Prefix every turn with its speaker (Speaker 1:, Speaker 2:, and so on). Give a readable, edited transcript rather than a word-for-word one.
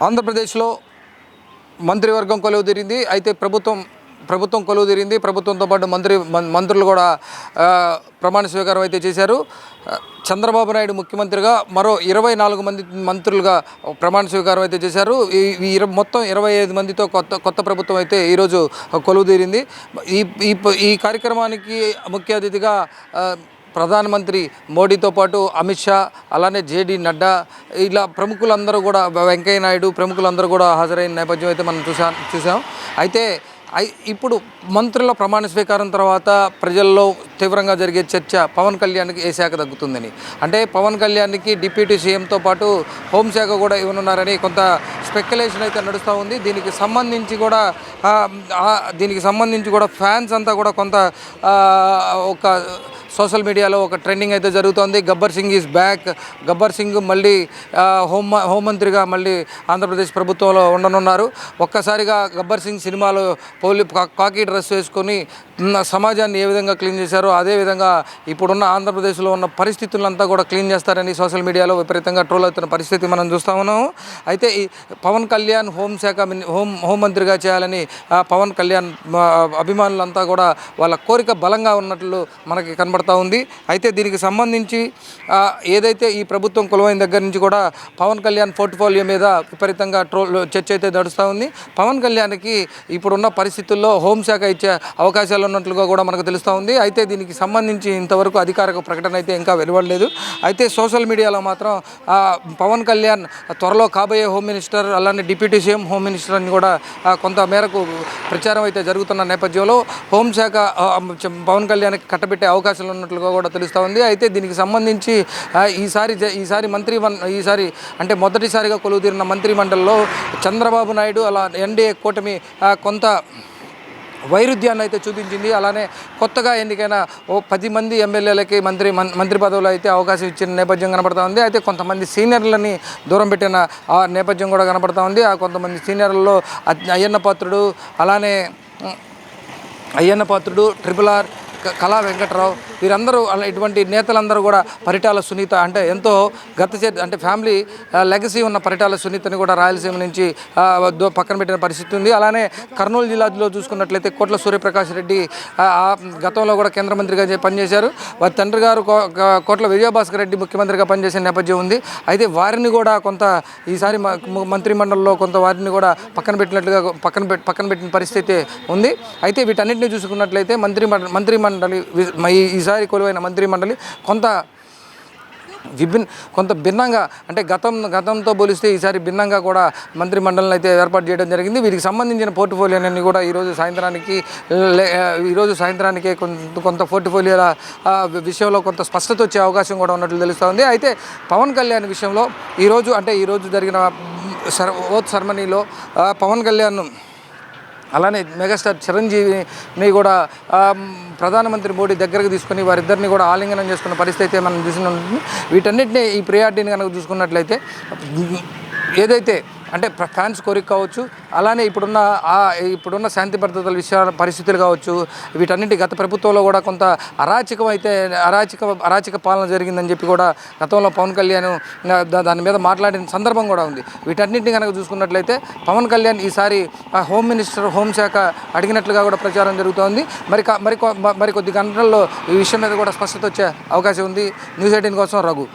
Speaker 1: ఆంధ్రప్రదేశ్లో మంత్రివర్గం కొలువుదీరింది. అయితే ప్రభుత్వం కొలువుదీరింది. ప్రభుత్వంతో పాటు మంత్రులు కూడా ప్రమాణ స్వీకారం అయితే చేశారు. చంద్రబాబు నాయుడు ముఖ్యమంత్రిగా మరో 24 మంది మంత్రులుగా ప్రమాణ స్వీకారం అయితే చేశారు. మొత్తం 25 మందితో కొత్త ప్రభుత్వం అయితే ఈరోజు కొలువుదీరింది. ఈ కార్యక్రమానికి ముఖ్య అతిథిగా ప్రధానమంత్రి మోడీతో పాటు అమిత్ షా, అలానే జేడీ నడ్డా, ఇలా ప్రముఖులందరూ కూడా, వెంకయ్య నాయుడు ప్రముఖులందరూ కూడా హాజరైన నేపథ్యం అయితే మనం చూసాం. అయితే ఇప్పుడు మంత్రుల ప్రమాణ స్వీకారం తర్వాత ప్రజల్లో తీవ్రంగా జరిగే చర్చ పవన్ కళ్యాణ్కి ఏ శాఖ తగ్గుతుందని. అంటే పవన్ కళ్యాణ్కి డిప్యూటీ సీఎంతో పాటు హోంశాఖ కూడా ఇవ్వనున్నారని కొంత స్పెక్యులేషన్ అయితే నడుస్తూ ఉంది. దీనికి సంబంధించి కూడా ఫ్యాన్స్ అంతా కూడా కొంత ఒక సోషల్ మీడియాలో ఒక ట్రెండింగ్ అయితే జరుగుతోంది. Gabbar Singh is back. గబ్బర్ సింగ్ మళ్ళీ హోంమంత్రిగా మళ్ళీ ఆంధ్రప్రదేశ్ ప్రభుత్వంలో ఉండనున్నారు. ఒక్కసారిగా గబ్బర్ సింగ్ సినిమాలో కాకి డ్రెస్ వేసుకొని సమాజాన్ని ఏ విధంగా క్లీన్ చేశారో అదేవిధంగా ఇప్పుడున్న ఆంధ్రప్రదేశ్లో ఉన్న పరిస్థితులంతా కూడా క్లీన్ చేస్తారని సోషల్ మీడియాలో విపరీతంగా ట్రోల్ అవుతున్న పరిస్థితి మనం చూస్తూ ఉన్నాము. అయితే ఈ పవన్ కళ్యాణ్ హోంమంత్రిగా చేయాలని పవన్ కళ్యాణ్ అభిమానులంతా కూడా వాళ్ళ కోరిక బలంగా ఉన్నట్లు మనకి కనబడుతూ ఉంది. అయితే దీనికి సంబంధించి ఏదైతే ఈ ప్రభుత్వం కొలువైన దగ్గర నుంచి కూడా పవన్ కళ్యాణ్ పోర్ట్ఫోలియో మీద విపరీతంగా చర్చ అయితే నడుస్తూ ఉంది. పవన్ కళ్యాణ్కి ఇప్పుడున్న పరిస్థితుల్లో హోంశాఖ ఇచ్చే అవకాశాలు ఉన్నట్లుగా కూడా మనకు తెలుస్తూ ఉంది. అయితే దీనికి సంబంధించి ఇంతవరకు అధికారిక ప్రకటన అయితే ఇంకా వెలువడలేదు. అయితే సోషల్ మీడియాలో మాత్రం పవన్ కళ్యాణ్ త్వరలో కాబోయే హోమ్ మినిస్టర్, అలానే డిప్యూటీ సీఎం హోమ్ మినిస్టర్ అని కూడా కొంత మేరకు ప్రచారం అయితే జరుగుతున్న నేపథ్యంలో హోంశాఖ పవన్ కళ్యాణ్కి కట్టబెట్టే అవకాశాలు ఉన్నట్లుగా కూడా తెలుస్తూ ఉంది. అయితే దీనికి సంబంధించి ఈసారి అంటే మొదటిసారిగా కొలువుదీరిన మంత్రిమండలిలో చంద్రబాబు నాయుడు అలా ఎన్డీఏ కూటమి కొంత వైరుధ్యాన్ని అయితే చూపించింది. అలానే కొత్తగా ఎన్నికైన 10 మంది ఎమ్మెల్యేలకి మంత్రి పదవులు అయితే అవకాశం ఇచ్చిన నేపథ్యం కనబడుతూ ఉంది. అయితే కొంతమంది సీనియర్లని దూరం పెట్టిన ఆ నేపథ్యం కూడా కనబడుతూ ఉంది. ఆ కొంతమంది సీనియర్లలో అయ్యన్న పాత్రుడు, ట్రిపుల్ ఆర్, కళా వెంకట్రావు, వీరందరూ ఇటువంటి నేతలందరూ కూడా పరిటాల సునీత అంటే ఎంతో అంటే ఫ్యామిలీ లెగసీ ఉన్న పరిటాల సునీతని కూడా రాయలసీమ నుంచి పక్కన పెట్టిన పరిస్థితి ఉంది. అలానే కర్నూలు జిల్లాలో చూసుకున్నట్లయితే కోట్ల సూర్యప్రకాష్ రెడ్డి గతంలో కూడా కేంద్ర మంత్రిగా పనిచేశారు. వారి తండ్రి గారు కోట్ల విజయభాస్కర్ రెడ్డి ముఖ్యమంత్రిగా పనిచేసే నేపథ్యం ఉంది. అయితే వారిని కూడా కొంత ఈసారి మంత్రిమండలిలో కొంత వారిని కూడా పక్కన పెట్టిన పరిస్థితి ఉంది. అయితే వీటన్నిటిని చూసుకున్నట్లయితే మంత్రిమండలి ఈసారి కొలువైన మంత్రిమండలి కొంత భిన్నంగా అంటే గతంతో పోలిస్తే ఈసారి భిన్నంగా కూడా మంత్రిమండలిని అయితే ఏర్పాటు చేయడం జరిగింది. వీరికి సంబంధించిన పోర్ట్ఫోలియోని కూడా ఈరోజు సాయంత్రానికే కొంత పోర్ట్ఫోలియోల విషయంలో కొంత స్పష్టత వచ్చే అవకాశం కూడా ఉన్నట్లు తెలుస్తోంది. అయితే పవన్ కళ్యాణ్ విషయంలో ఈరోజు జరిగిన ఓత్ సెరమనీలో పవన్ కళ్యాణ్ అలానే మెగాస్టార్ చిరంజీవిని కూడా ప్రధానమంత్రి మోడీ దగ్గరకు తీసుకొని వారిద్దరిని కూడా ఆలింగనం చేసుకున్న పరిస్థితి అయితే మనం చూసి ఉంటుంది. వీటన్నిటిని ఈ ప్రియారిటీని కనుక చూసుకున్నట్లయితే ఏదైతే అంటే ఫ్యాన్స్ కోరిక కావచ్చు, అలానే ఇప్పుడున్న శాంతి భద్రతల పరిస్థితులు కావచ్చు, వీటన్నిటి గత ప్రభుత్వంలో కూడా కొంత అరాచక పాలన జరిగిందని చెప్పి కూడా గతంలో పవన్ కళ్యాణ్ దాని మీద మాట్లాడిన సందర్భం కూడా ఉంది. వీటన్నిటిని కనుక చూసుకున్నట్లయితే పవన్ కళ్యాణ్ ఈసారి హోమ్ మినిస్టర్, హోంశాఖ అడిగినట్లుగా కూడా ప్రచారం జరుగుతోంది. మరి కొద్ది గంటల్లో ఈ విషయం మీద కూడా స్పష్టత వచ్చే అవకాశం ఉంది. న్యూస్ 18 కోసం రఘు.